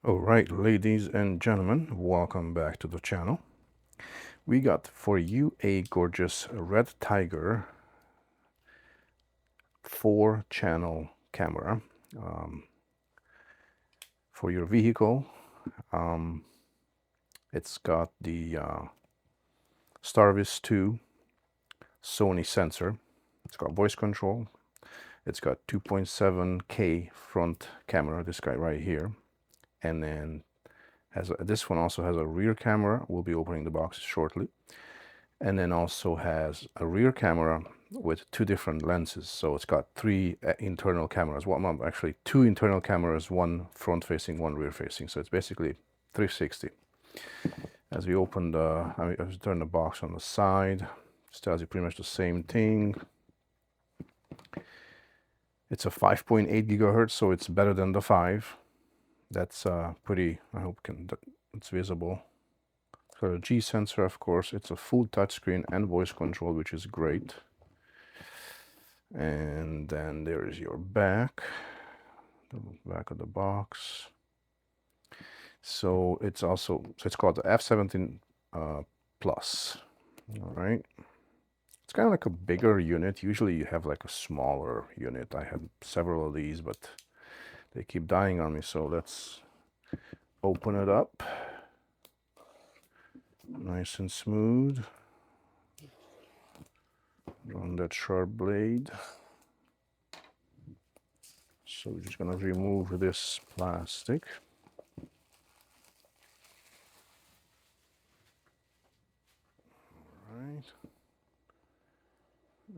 Alright, ladies and gentlemen, welcome back to the channel. We got for you a gorgeous REDTIGER 4-channel camera for your vehicle. It's got the STARVIS 2 Sony sensor. It's got voice control. It's got 2.7K front camera, this guy right here. And then this one also has a rear camera. We'll be opening the box shortly. And then also has a rear camera with 2 different lenses. So it's got 3 internal cameras. Well, actually 2 internal cameras, 1 front facing, 1 rear facing. So it's basically 360. As we open as we turn the box on the side, it tells you pretty much the same thing. It's a 5.8 gigahertz, so it's better than the 5. That's pretty, I hope it's visible. It's got a G sensor, of course. It's a full touchscreen and voice control, which is great. And then there is your back, the back of the box. So it's called the F17 Plus. All right. It's kind of like a bigger unit. Usually you have like a smaller unit. I had several of these, but they keep dying on me. So let's open it up. Nice and smooth. On that sharp blade. So we're just going to remove this plastic. All right.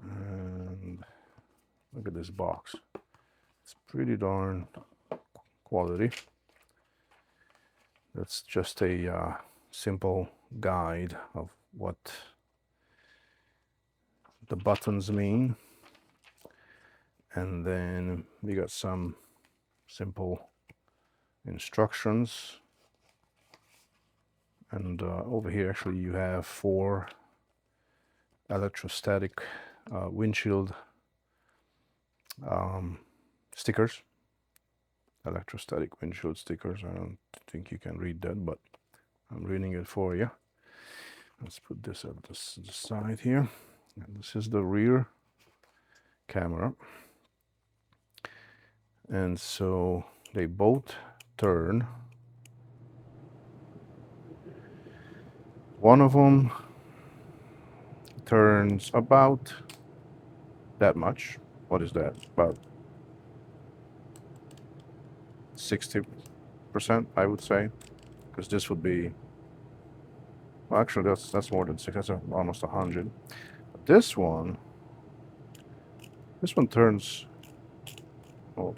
And look at this box. It's pretty darn quality. That's just a simple guide of what the buttons mean. And then we got some simple instructions. And over here actually you have 4 electrostatic windshield stickers. Electrostatic windshield stickers. I don't think you can read that, but I'm reading it for you. Let's put this at the side here. And this is the rear camera. And so they both turn. One of them turns about that much. What is that? About 60%, I would say, because this would be, well, actually that's more than 6. That's almost 100. But this one turns. Oh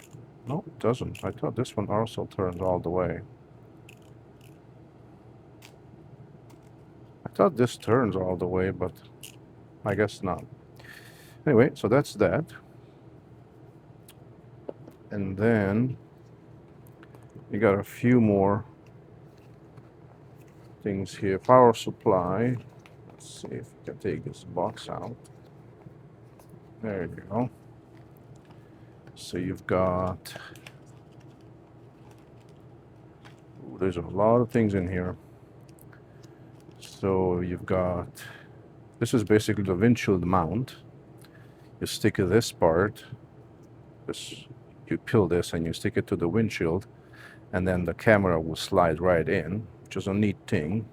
no, it doesn't. I thought this one also turns all the way. I thought this turns all the way, but I guess not. Anyway, so that's that. And then you got a few more things here. Power supply. Let's see if we can take this box out. There you go. So you've got, there's a lot of things in here. So you've got, this is basically the windshield mount. You stick this part, you peel this and you stick it to the windshield, and then the camera will slide right in, which is a neat thing.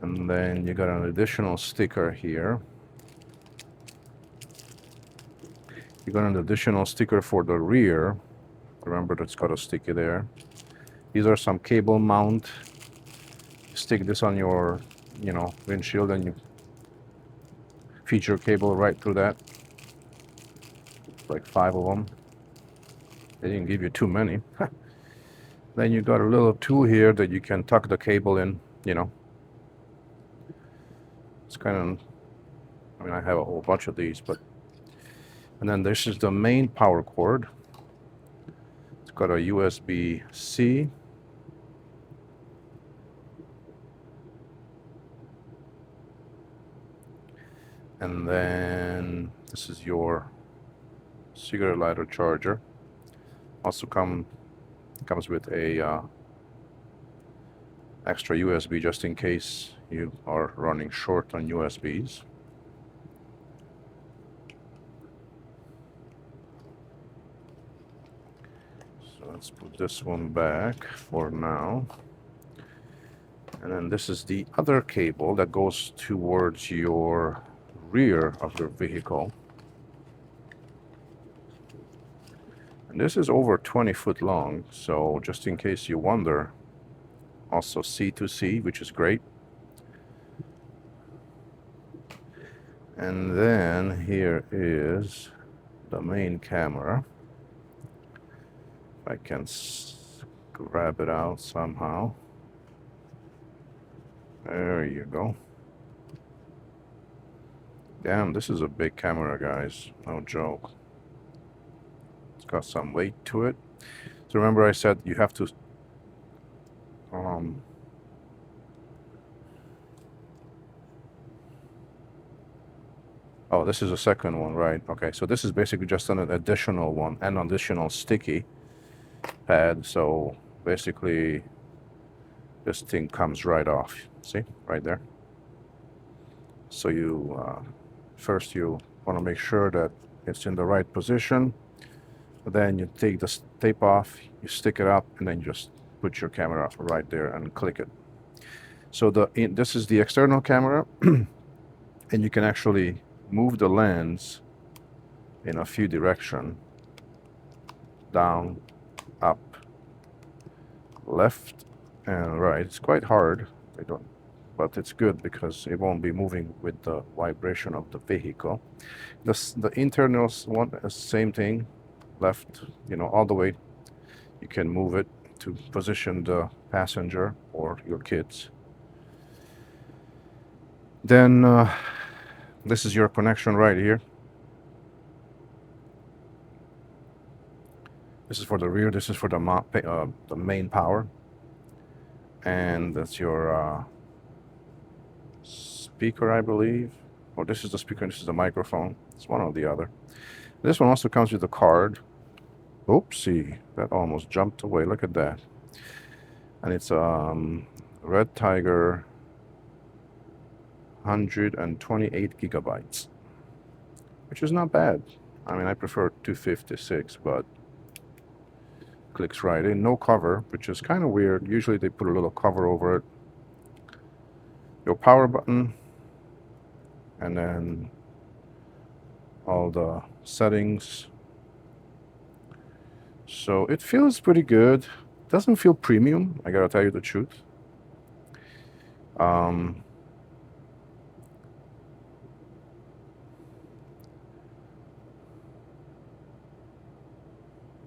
And then you got an additional sticker here. You got an additional sticker for the rear. Remember, that's got a sticky there. These are some cable mount. You stick this on your, windshield, and you feed your cable right through that. Like 5 of them. They didn't give you too many. Then you got a little tool here that you can tuck the cable in, It's kind of, I have a whole bunch of these, but. And then this is the main power cord. It's got a USB-C. And then this is your cigarette lighter charger. Also come Comes with a extra USB just in case you are running short on USBs. So let's put this one back for now. And then this is the other cable that goes towards your rear of your vehicle. And this is over 20 foot long, so just in case you wonder, also C to C, which is great. And then here is the main camera. If I can grab it out somehow. There you go. Damn, this is a big camera, guys. No joke. It's got some weight to it. So remember I said you have to oh, this is a second one, right? Okay, so this is basically just an additional one, an additional sticky pad. So basically this thing comes right off. See, right there. So you first you want to make sure that it's in the right position. Then you take the tape off, you stick it up, and then you just put your camera right there and click it. So this is the external camera, and you can actually move the lens in a few directions. Down, up, left, and right. It's quite hard, but it's good because it won't be moving with the vibration of the vehicle. The internal one is the same thing. Left, all the way. You can move it to position the passenger or your kids. Then this is your connection right here. This is for the rear. This is for the main power. And that's your speaker, I believe. Or this is the speaker, and this is the microphone. It's one or the other. This one also comes with a card. Oopsie, that almost jumped away. Look at that. And it's REDTIGER 128 gigabytes, which is not bad. I mean, I prefer 256, but clicks right in. No cover, which is kind of weird. Usually they put a little cover over it. Your power button, and then all the settings. So it feels pretty good. Doesn't feel premium, I gotta tell you the truth.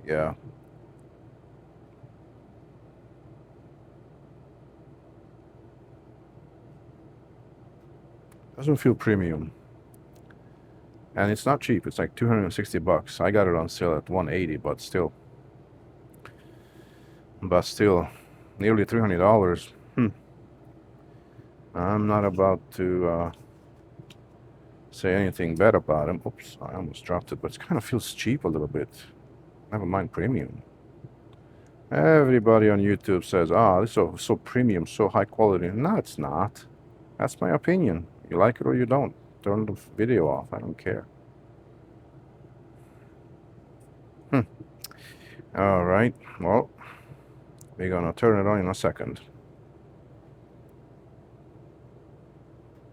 Yeah. Doesn't feel premium. And it's not cheap. It's like 260 bucks. I got it on sale at 180, but still, nearly $300. I'm not about to say anything bad about him. Oops, I almost dropped it, but it kind of feels cheap a little bit. Never mind premium. Everybody on YouTube says, this is so premium, so high quality. No, it's not. That's my opinion. You like it or you don't. Turn the video off. I don't care. All right. Well, we're gonna turn it on in a second.